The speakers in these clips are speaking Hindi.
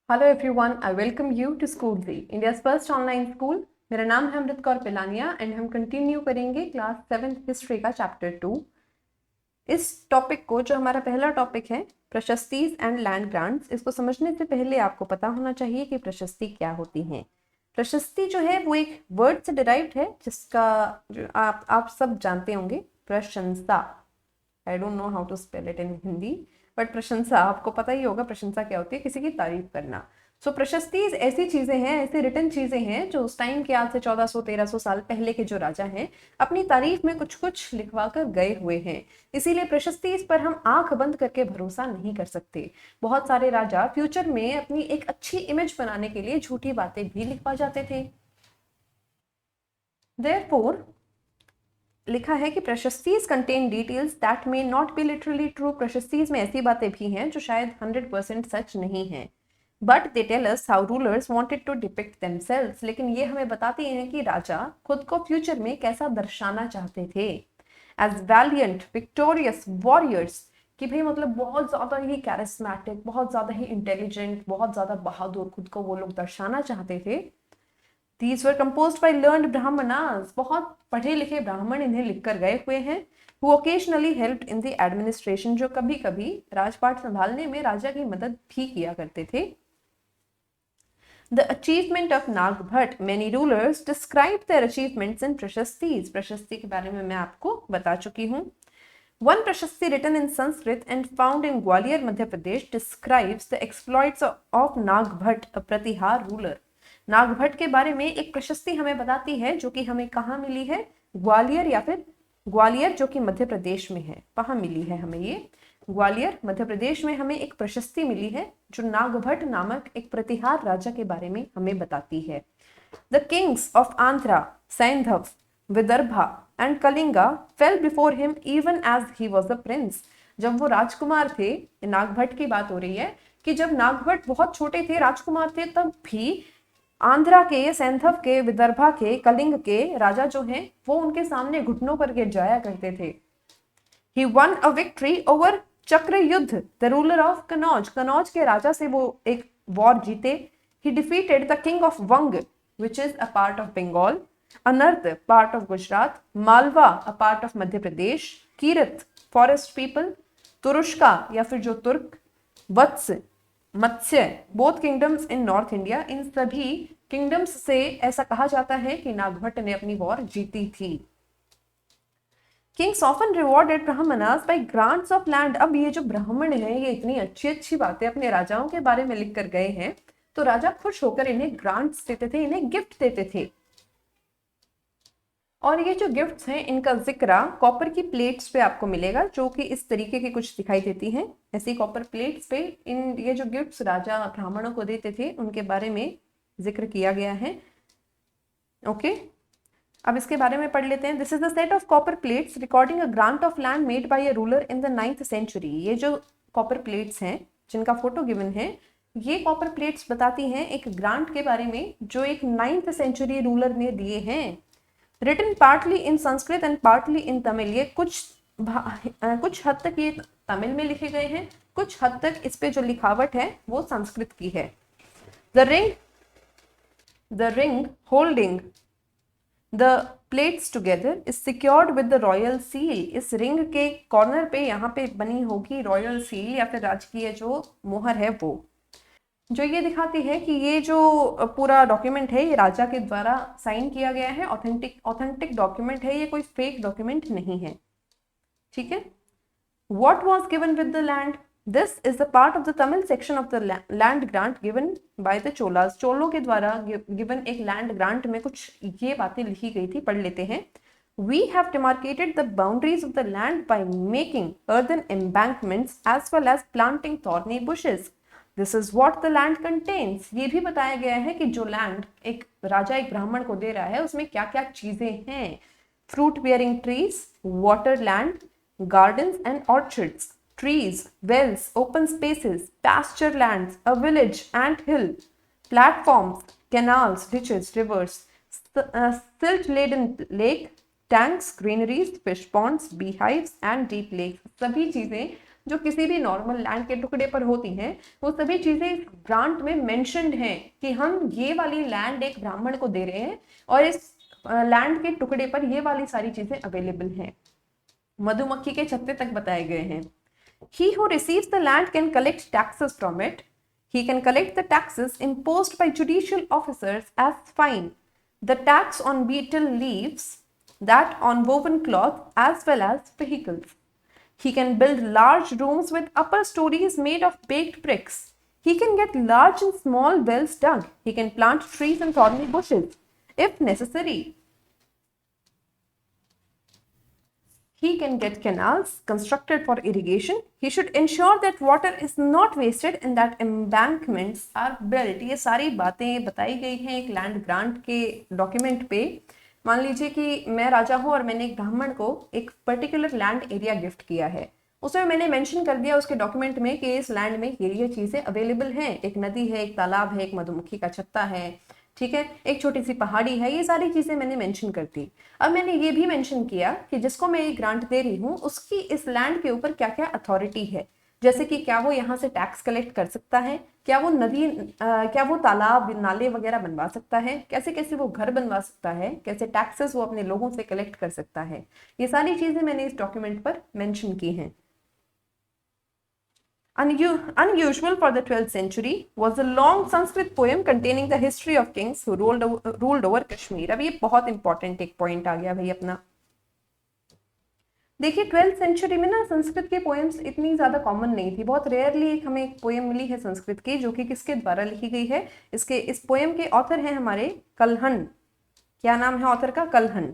Hello everyone, I welcome you to Schoolji, India's first online school. मेरा नाम है अमृत कौर पिलानिया एंड हम कंटिन्यू करेंगे क्लास 7 हिस्ट्री का चैप्टर 2। इस टॉपिक को, जो हमारा पहला टॉपिक है प्रशस्तीज एंड लैंड ग्रांट्स, इसको समझने से पहले आपको पता होना चाहिए कि प्रशस्ति क्या होती हैं। प्रशस्ति जो है वो एक वर्ड से डिराइव्ड है जिसका जो आप सब जानते होंगे, प्रशंसा। I don't know how to spell it in Hindi, but प्रशंसा आपको पता ही होगा। प्रशंसा क्या होती है? किसी की तारीफ करना। सो प्रशस्ति ऐसी चीजें हैं, ऐसी रिटन चीजें हैं जो उस टाइम के, आज से 1400-1300 साल पहले के जो राजा हैं, अपनी तारीफ में कुछ कुछ लिखवा कर गए हुए हैं। इसीलिए प्रशस्ति इस पर हम आंख बंद करके भरोसा नहीं कर सकते। बहुत सारे राजा फ्यूचर में अपनी एक अच्छी इमेज बनाने के लिए झूठी बातें भी लिखवा जाते थे। देयरफॉर लिखा है कि prashastis contain details that may not be literally true. Prashastis में ऐसी बातें भी हैं जो शायद 100% सच नहीं है, but they tell us how rulers wanted to depict themselves. लेकिन ये हमें बताती हैं कि राजा खुद को फ्यूचर में कैसा दर्शाना चाहते थे। एज वैलियंट विक्टोरियस वॉरियर्स, कि भाई मतलब बहुत ज्यादा ही कैरिस्मेटिक, बहुत ज्यादा ही इंटेलिजेंट, बहुत ज्यादा बहादुर खुद को वो लोग दर्शाना चाहते थे। These were composed by learned brahmanas, बहुत पढ़े लिखे ब्राह्मण इन्हें लिखकर गए हुए हैं, who occasionally helped in the administration, जो कभी कभी राजपाट संभालने में राजा की मदद भी किया करते थे। The achievement of Nagbhat, many rulers described their achievements in प्रशस्तीज। प्रशस्ति के बारे में मैं आपको बता चुकी हूँ। One प्रशस्ति written in Sanskrit and found in Gwalior, Madhya Pradesh, describes the exploits of Nagbhat, a Pratihar ruler। Nagabhata के बारे में एक प्रशस्ति हमें बताती है, जो कि हमें कहाँ मिली है? ग्वालियर, या फिर ग्वालियर जो कि मध्य प्रदेश में है, वहां मिली है हमें ये। ग्वालियर मध्य प्रदेश में हमें एक प्रशस्ति मिली है जो नागभट्ट नामक एक प्रतिहार राजा के बारे में हमें बताती है। The kings of Andhra, Saindhava, Vidarbha and Kalinga fell before him even as he was a prince. जब वो राजकुमार थे, नागभट्ट की बात हो रही है कि जब नागभट्ट बहुत छोटे थे, राजकुमार थे, तब भी आंध्रा के, सैंधव के, विदर्भा के, कलिंग के राजा जो हैं वो उनके सामने घुटनों पर गिर जाया करते थे। He won a victory over चक्रयुद्ध, the ruler of Kannauj. Kannauj के राजा से वो एक वॉर जीते। He defeated the king of Vang, which is a part of Bengal, Anarta part of Gujarat, Malwa a part of Madhya Pradesh, Kirata forest people, Turushka या फिर जो Turk, Vatsa Matsya both kingdoms in north India. इन सभी किंगडम्स से ऐसा कहा जाता है कि नागभट्ट ने अपनी वॉर जीती थी। Kings often rewarded Brahmanas by grants of land. अब ये जो ब्राह्मण है, ये इतनी अच्छी अच्छी बातें अपने राजाओं के बारे में लिख कर गए हैं, तो राजा खुश होकर इन्हें ग्रांट्स देते थे, इन्हें गिफ्ट देते थे। और ये जो गिफ्ट्स हैं, इनका जिक्र कॉपर की प्लेट्स पे आपको मिलेगा, जो कि इस तरीके की कुछ दिखाई देती हैं। ऐसी कॉपर प्लेट्स पे इन ये जो गिफ्ट्स राजा ब्राह्मणों को देते थे, उनके बारे में जिक्र किया गया है। ओके, अब इसके बारे में पढ़ लेते हैं। This is the set of copper plates recording a grant of land made by a ruler in the 9th century. ये जो कॉपर प्लेट्स हैं जिनका फोटो गिवन है, ये कॉपर प्लेट्स बताती हैं एक ग्रांट के बारे में जो एक 9th सेंचुरी रूलर ने दिए हैं। Written partly in Sanskrit and partly in Tamil. ये कुछ हद तक ये तमिल में लिखे गए हैं, कुछ हद तक इस पे जो लिखावट है वो संस्कृत की है। The ring holding the plates together is secured with the royal seal. इस रिंग के कॉर्नर पे यहाँ पे बनी होगी रॉयल सील या फिर राजकीय जो मोहर है, वो जो ये दिखाती है कि ये जो पूरा डॉक्यूमेंट है ये राजा के द्वारा साइन किया गया है। ऑथेंटिक डॉक्यूमेंट है, ये कोई फेक डॉक्यूमेंट नहीं है। ठीक है। What was given with the land? This is the part of the Tamil section of the land grant given by the Cholas। चोलों के द्वारा given एक land grant में कुछ ये बातें लिखी गई थी, पढ़ लेते हैं। We have demarcated the boundaries of the land by making earthen embankments as well as planting thorny bushes। This is what the land contains। ये भी बताया गया है कि जो लैंड एक राजा एक ब्राह्मण को दे रहा है उसमें क्या क्या चीजें हैं। Fruit bearing trees, water land, gardens and orchards, trees, wells, open spaces, pasture lands, a village, ant hill, platforms, canals, ditches, rivers, silt-laden lake, tanks, granaries, fish ponds, beehives and deep lakes। सभी चीजें जो किसी भी नॉर्मल लैंड के टुकड़े पर होती हैं, वो सभी चीजें इस ग्रांट में मेंशन्ड हैं कि हम ये वाली लैंड एक ब्राह्मण को दे रहे हैं और इस लैंड के टुकड़े पर ये वाली सारी चीजें अवेलेबल हैं। मधुमक्खी के छत्ते तक बताए गए हैं। He who receives the land can collect taxes from it. He can collect the taxes imposed by judicial officers as fine, the tax on betel leaves, that on woven cloth, as well as vehicles. He can build large rooms with upper stories made of baked bricks. He can get large and small wells dug. He can plant trees and thorny bushes, if necessary. He can get canals constructed for irrigation. He should ensure that water is not wasted and that embankments are built. ये सारी बातें बताई गई हैं एक लैंड ग्रांट के डॉक्यूमेंट पे। मान लीजिए कि मैं राजा हूँ और मैंने एक ब्राह्मण को एक पर्टिकुलर लैंड एरिया गिफ्ट किया है, उसमें मैंने मेंशन कर दिया उसके डॉक्यूमेंट में कि इस लैंड में ये चीजें अवेलेबल हैं, एक नदी है, एक तालाब है, एक मधुमक्खी का छत्ता है, ठीक है, एक छोटी सी पहाड़ी है, ये सारी चीजें मैंने मेंशन कर दी। अब मैंने ये भी मेंशन किया कि जिसको मैं ये ग्रांट दे रही हूँ उसकी इस लैंड के ऊपर क्या क्या अथॉरिटी है, जैसे कि क्या वो यहाँ से टैक्स कलेक्ट कर सकता है, क्या वो नदी क्या वो तालाब नाले वगैरह बनवा सकता है, कैसे कैसे वो घर बनवा सकता है, कैसे टैक्सेस वो अपने लोगों से कलेक्ट कर सकता है, ये सारी चीजें मैंने इस डॉक्यूमेंट पर मेंशन की हैं। Unusual for the 12th century was a long Sanskrit poem containing the history of kings who ruled over Kashmir. अब ये बहुत इंपॉर्टेंट एक पॉइंट आ गया भाई अपना। देखिए 12th सेंचुरी में ना संस्कृत की पोएम्स इतनी ज्यादा कॉमन नहीं थी, बहुत रेयरली एक हमें एक पोएम मिली है संस्कृत की जो कि किसके द्वारा लिखी गई है। इस पोएम के ऑथर हैं हमारे कल्हण। क्या नाम है ऑथर का? कल्हण।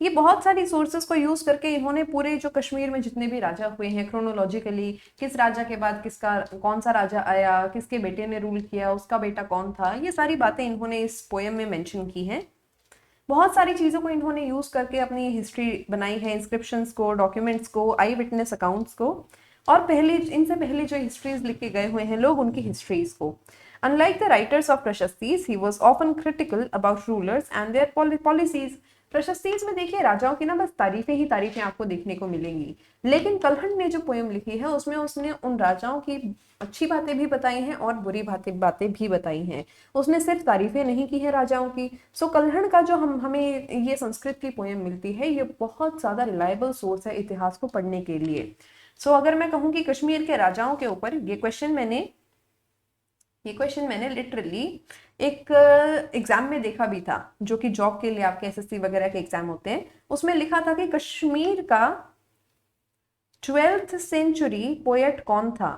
ये बहुत सारी सोर्सेस को यूज करके इन्होंने पूरे जो कश्मीर में जितने भी राजा हुए हैं क्रोनोलॉजिकली, किस राजा के बाद किसका कौन सा राजा आया, किसके बेटे ने रूल किया, उसका बेटा कौन था, ये सारी बातें इन्होंने इस पोएम में मेंशन की हैं। बहुत सारी चीजों को इन्होंने यूज करके अपनी हिस्ट्री बनाई है, इंस्क्रिप्शंस को, डॉक्यूमेंट्स को, आई विटनेस अकाउंट्स को, और पहले इनसे पहले जो हिस्ट्रीज लिख के गए हुए हैं लोग उनकी हिस्ट्रीज को। Unlike the writers of Prashastis, he was often critical about rulers and their policies. प्रशस्तीज में देखिए राजाओं की ना बस तारीफें ही तारीफें आपको देखने को मिलेंगी, लेकिन कल्हण ने जो पोएम लिखी है उसमें उसने उन राजाओं की अच्छी बातें भी बताई हैं और बुरी बातें भी बताई हैं, उसने सिर्फ तारीफें नहीं की है राजाओं की। सो कल्हण का जो हमें ये संस्कृत की पोएम मिलती है ये बहुत ज्यादा रिलायबल सोर्स है इतिहास को पढ़ने के लिए। सो अगर मैं कहूँ कि कश्मीर के राजाओं के ऊपर ये क्वेश्चन मैंने लिटरली एक एग्जाम में देखा भी था, जो कि जॉब के लिए आपके एसएससी वगैरह के एग्जाम होते हैं, उसमें लिखा था कि कश्मीर का 12th सेंचुरी पोएट कौन था।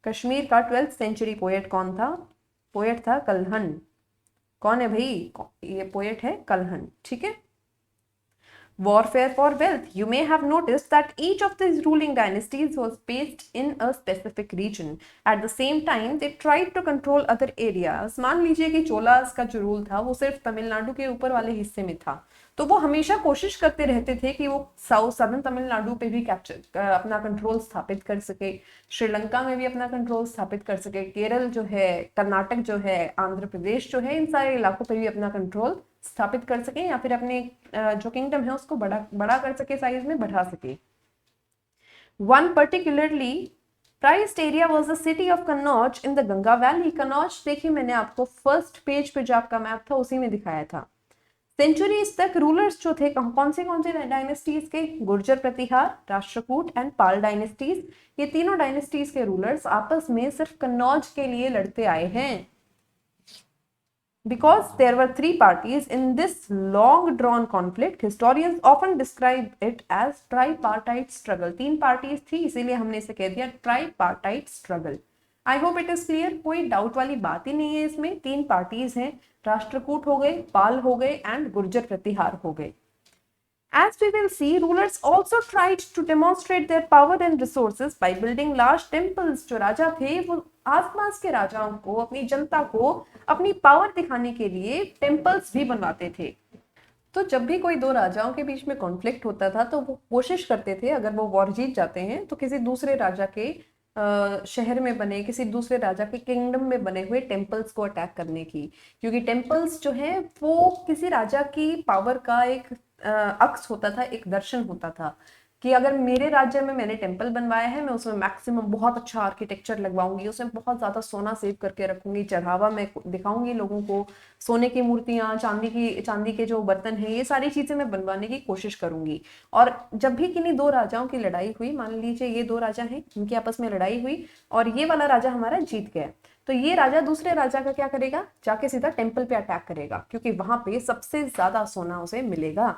कश्मीर का 12th सेंचुरी पोएट कौन था? पोएट था कल्हण। कौन है भाई? ये पोएट है कल्हण, ठीक है। Warfare for wealth. You may have noticed that each of these ruling dynasties was based in a specific region. At the same time, they tried to control other areas. मान लीजिए कि चोलास का जो रूल था वो सिर्फ तमिलनाडु के ऊपर वाले हिस्से में था, तो वो हमेशा कोशिश करते रहते थे कि वो सदर्न तमिलनाडु पे भी अपना कंट्रोल स्थापित कर सके, श्रीलंका में भी अपना कंट्रोल स्थापित कर सके, केरल जो है, कर्नाटक जो है, आंध्र प्रदेश जो है, इन सारे इलाकों पे भी अपना कंट्रोल स्थापित कर सके, या फिर अपने जो किंगडम है उसको बड़ा कर सके, साइज में बढ़ा सके। One particularly prized area was the city of Kannauj in the Ganga valley. Kannauj देखिए मैंने आपको फर्स्ट पेज पे जो आपका मैप था उसी में दिखाया था। सेंचुरीज तक रूलर्स जो थे कौन से डायनेस्टीज के? गुर्जर प्रतिहार, राष्ट्रकूट एंड पाल डायनेस्टीज। ये तीनों डायनेस्टीज के रूलर्स आपस में सिर्फ कन्नौज के लिए लड़ते आए हैं। Because there were three parties in this long-drawn conflict, historians often describe it as tripartite struggle. तीन parties थी, इसीलिए हमने इसे कह दिया tripartite struggle. I hope it is clear. कोई डाउट वाली बात ही नहीं है इसमें। तीन parties हैं, राष्ट्रकूट हो गए, पाल हो गए एंड गुर्जर प्रतिहार हो गए। As we will see, rulers also tried to demonstrate their power and resources by building large temples. जो राजा थे वो आसपास के राजाओं को, अपनी जनता को अपनी पावर दिखाने के लिए टेम्पल्स भी बनवाते थे। तो जब भी कोई दो राजाओं के बीच में कॉन्फ्लिक्ट होता था तो वो कोशिश करते थे, अगर वो वॉर जीत जाते हैं तो किसी दूसरे राजा के शहर में बने, किसी दूसरे राजा के किंगडम में बने हुए टेम्पल्स को अटैक करने की, क्योंकि टेम्पल्स जो है वो किसी राजा की पावर का एक अक्स होता था, एक दर्शन होता था कि अगर मेरे राज्य में मैंने टेम्पल बनवाया है, मैं उसमें मैक्सिमम बहुत अच्छा आर्किटेक्चर लगवाऊंगी, उसमें बहुत ज्यादा सोना सेव करके रखूंगी, चढ़ावा मैं दिखाऊंगी लोगों को, सोने की मूर्तियां, चांदी के जो बर्तन हैं, ये सारी चीजें मैं बनवाने की कोशिश करूंगी। और जब भी किन्हीं दो राजाओं की लड़ाई हुई, मान लीजिए ये दो राजा हैं, इनकी आपस में लड़ाई हुई और ये वाला राजा हमारा जीत गया, तो ये राजा दूसरे राजा का क्या करेगा, जाके सीधा टेम्पल पे अटैक करेगा, क्योंकि वहां पे सबसे ज्यादा सोना उसे मिलेगा।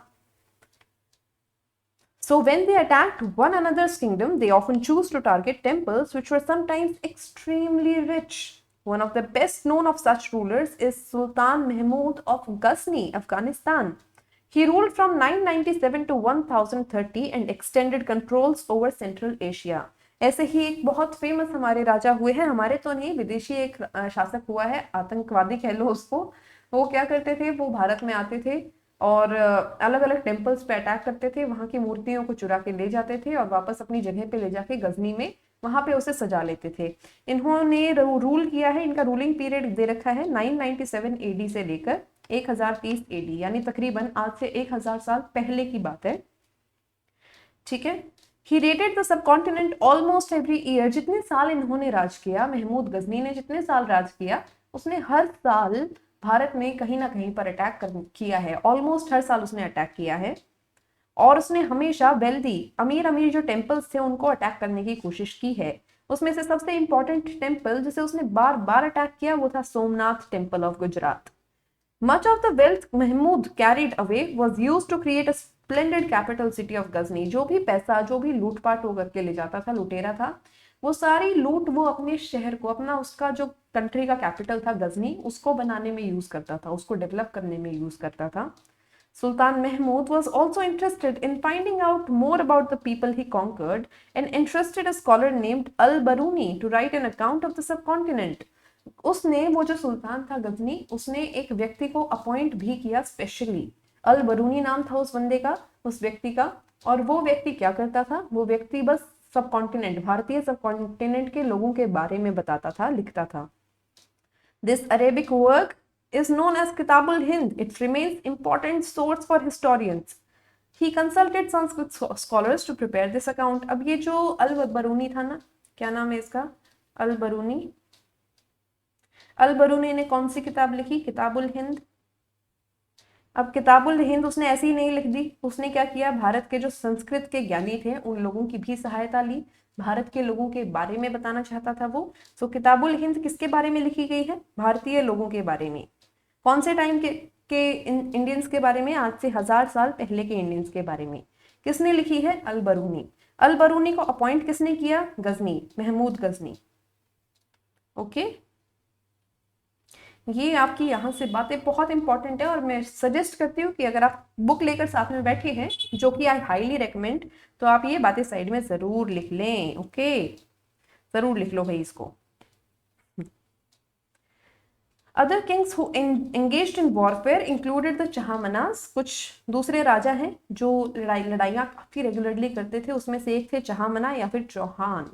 So when they attacked one another's kingdom, they often choose to target temples which were sometimes extremely rich. One of the best known of such rulers is Sultan Mahmud of Ghazni, Afghanistan. He ruled from 997 to 1030 and extended controls over Central Asia. ऐसे ही एक बहुत फेमस हमारे राजा हुए हैं, हमारे तो नहीं, विदेशी एक शासक हुआ है, आतंकवादी कह लो उसको। वो क्या करते थे, वो भारत में आते थे और अलग अलग टेम्पल्स पे अटैक करते थे, वहां की मूर्तियों को चुरा के ले जाते थे और वापस अपनी जगह पे ले जाके गजनी में वहां पे उसे सजा लेते थे। इन्होंने रूल किया है, इनका रूलिंग पीरियड दे रखा है 997 एडी से लेकर 1030 एडी, यानी तकरीबन आज से 1000 साल पहले की बात है। ठीक है। He raided the subcontinent almost every year. जितने साल इन्होंने राज किया, महमूद गजनी ने जितने साल राज किया, उसने हर साल भारत में कहीं ना कहीं पर अटैक किया है, ऑलमोस्ट हर साल उसने अटैक किया है। और उसने हमेशा वेल्दी, अमीर अमीर जो टेम्पल्स थे उनको अटैक करने की कोशिश की है। उसमें से सबसे इंपॉर्टेंट टेम्पल जिसे उसने बार बार अटैक किया वो था Somnath temple of Gujarat. Much of the wealth Mahmud carried away was used to create a splendid capital city of Ghazni. जो भी पैसा, जो भी लूटपाट हो करके ले जाता था, लुटेरा था, वो सारी लूट वो अपने शहर को, अपना उसका जो कंट्री का कैपिटल था गजनी, उसको बनाने में यूज करता था, उसको डेवलप करने में यूज करता था। Sultan Mahmud was also interested in finding out more about the people he conquered and entrusted a scholar named Al-Baruni to write an account of the subcontinent. उसने, वो जो सुल्तान था गजनी, उसने एक व्यक्ति को अपॉइंट भी किया स्पेशली, अल बरूनी नाम था उस बंदे का, उस व्यक्ति का। और वो व्यक्ति क्या करता था, वो व्यक्ति बस सब कॉन्टिनेंट, भारतीय सब कॉन्टिनेंट के लोगों के बारे में बताता था, लिखता था। This Arabic work is known as Kitabul Hind. It remains important source for historians. He consulted Sanskrit scholars to prepare this account. अब ये जो अल बरूनी था ना, क्या नाम है इसका, अल बरूनी, अल बरूनी ने कौन सी किताब लिखी, किताबुल हिंद। अब किताबुल हिंद उसने ऐसी ही नहीं लिख दी, उसने क्या किया, भारत के जो संस्कृत के ज्ञानी थे उन लोगों की भी सहायता ली, भारत के लोगों के बारे में बताना चाहता था वो। सो किताबुल हिंद किसके बारे में लिखी गई है, भारतीय लोगों के बारे में। कौन से टाइम के इंडियंस के बारे में, आज से 1000 साल पहले के इंडियंस के बारे में। किसने लिखी है, अल बरूनी। अल बरूनी को अपॉइंट किसने किया, गजनी, महमूद गजनी। ओके, ये आपकी यहाँ से बातें बहुत इंपॉर्टेंट है और मैं सजेस्ट करती हूँ कि अगर आप बुक लेकर साथ में बैठे हैं, जो कि आई हाईली रेकमेंड, तो आप ये बातें साइड में जरूर लिख लें। ओके, जरूर लिख लो भाई इसको। Other kings who engaged in warfare included the Chahamanas. कुछ दूसरे राजा हैं जो लड़ाइयाँ काफी रेगुलरली करते थे, उसमें से एक थे चहामना या फिर Chauhan,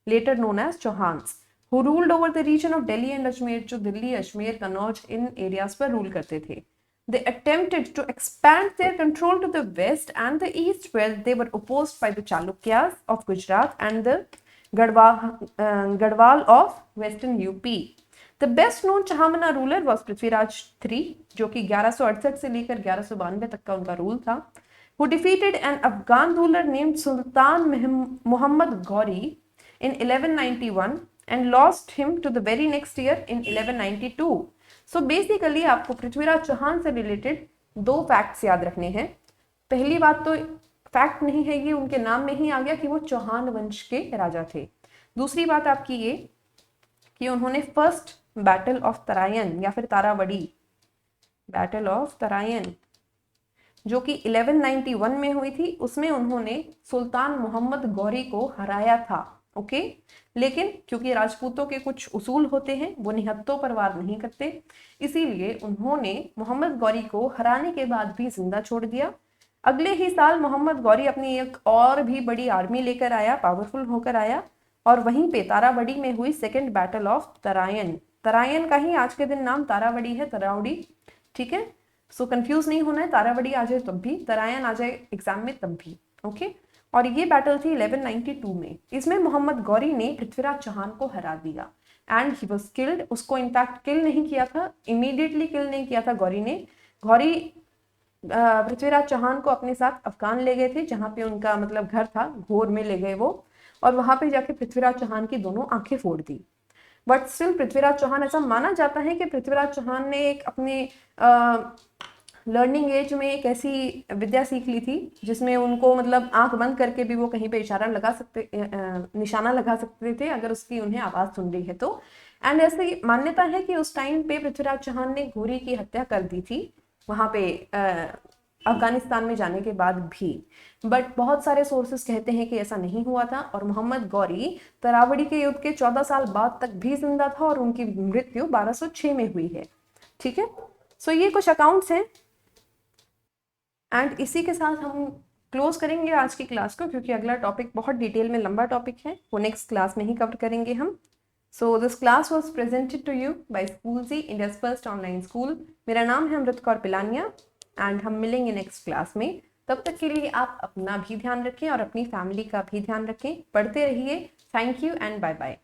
later known as Chauhans, who ruled over the region of Delhi and Ajmer, जो दिल्ली, अजमेर, कन्नौज इन एरियाज पर रूल करते थे। They attempted to expand their control to the west and the east, where they were opposed by the Chalukyas of Gujarat and the Gadwal of western UP. The best known Chahamana ruler was Prithviraj III, जो कि 1168 से लेकर 1192 तक का उनका रूल था, who defeated an Afghan ruler named Sultan Muhammad Ghori in 1191 and lost him to the very next year in 1192. So basically आपको पृथ्वीराज चौहान से रिलेटेड दो फैक्ट्स याद रखने हैं। पहली बात तो फैक्ट नहीं है, ये उनके नाम में ही आ गया कि वो चौहान वंश के राजा थे। दूसरी बात आपकी ये कि उन्होंने फर्स्ट बैटल ऑफ तरायन या फिर तारावड़ी, बैटल ऑफ तरायन, जो कि 1191 में हुई थी, उसमें उन्होंने सुल्तान मोहम्मद गौरी को हराया था। ओके, लेकिन क्योंकि राजपूतों के कुछ उसूल होते हैं, वो निहत्तों पर वार नहीं करते, इसीलिए उन्होंने मोहम्मद गौरी को हराने के बाद भी जिंदा छोड़ दिया। अगले ही साल मोहम्मद गौरी अपनी एक और भी बड़ी आर्मी लेकर आया, पावरफुल होकर आया, और वहीं पे तारावड़ी में हुई second battle of Tarain. Tarain का ही आज के दिन नाम तारावड़ी है, तरावड़ी, ठीक है। सो कंफ्यूज नहीं होना है, तारावड़ी आ जाए तब भी, तरायन आ जाए एग्जाम में तब भी। ओके, और ये बैटल थी 1192 में। इसमें मोहम्मद गौरी ने पृथ्वीराज चौहान को हरा दिया एंड ही वाज किल्ड। उसको इनफैक्ट किल नहीं किया था, इमीडिएटली किल नहीं किया था गौरी ने। गौरी पृथ्वीराज चौहान को अपने साथ अफगान ले गए थे, जहाँ पे उनका मतलब घर था, घोर में ले गए वो, और वहां पे जाके पृथ्वीराज चौहान की दोनों आंखें फोड़ दी। बट स्टिल पृथ्वीराज चौहान, ऐसा माना जाता है कि पृथ्वीराज चौहान ने एक अपने लर्निंग एज में एक ऐसी विद्या सीख ली थी जिसमें उनको मतलब आंख बंद करके भी वो कहीं पे इशारा लगा सकते, निशाना लगा सकते थे अगर उसकी उन्हें आवाज सुन रही है तो। एंड ऐसी मान्यता है कि उस टाइम पे पृथ्वीराज चौहान ने घोरी की हत्या कर दी थी वहां पे अफगानिस्तान में जाने के बाद भी। बट बहुत सारे सोर्सेस कहते हैं कि ऐसा नहीं हुआ था और मोहम्मद गौरी तरावड़ी के युद्ध के 14 साल बाद तक भी जिंदा था और उनकी मृत्यु 1206 में हुई है। ठीक है, सो ये कुछ अकाउंट्स हैं एंड इसी के साथ हम क्लोज करेंगे आज की क्लास को, क्योंकि अगला टॉपिक बहुत डिटेल में लंबा टॉपिक है, वो नेक्स्ट क्लास में ही कवर करेंगे हम। So this class was presented to you by Schoolji, India's first online school. मेरा नाम है अमृत कौर पिलानिया एंड हम मिलेंगे नेक्स्ट क्लास में। तब तक के लिए आप अपना भी ध्यान रखें और अपनी फैमिली का भी ध्यान रखें। पढ़ते रहिए। Thank you and bye bye.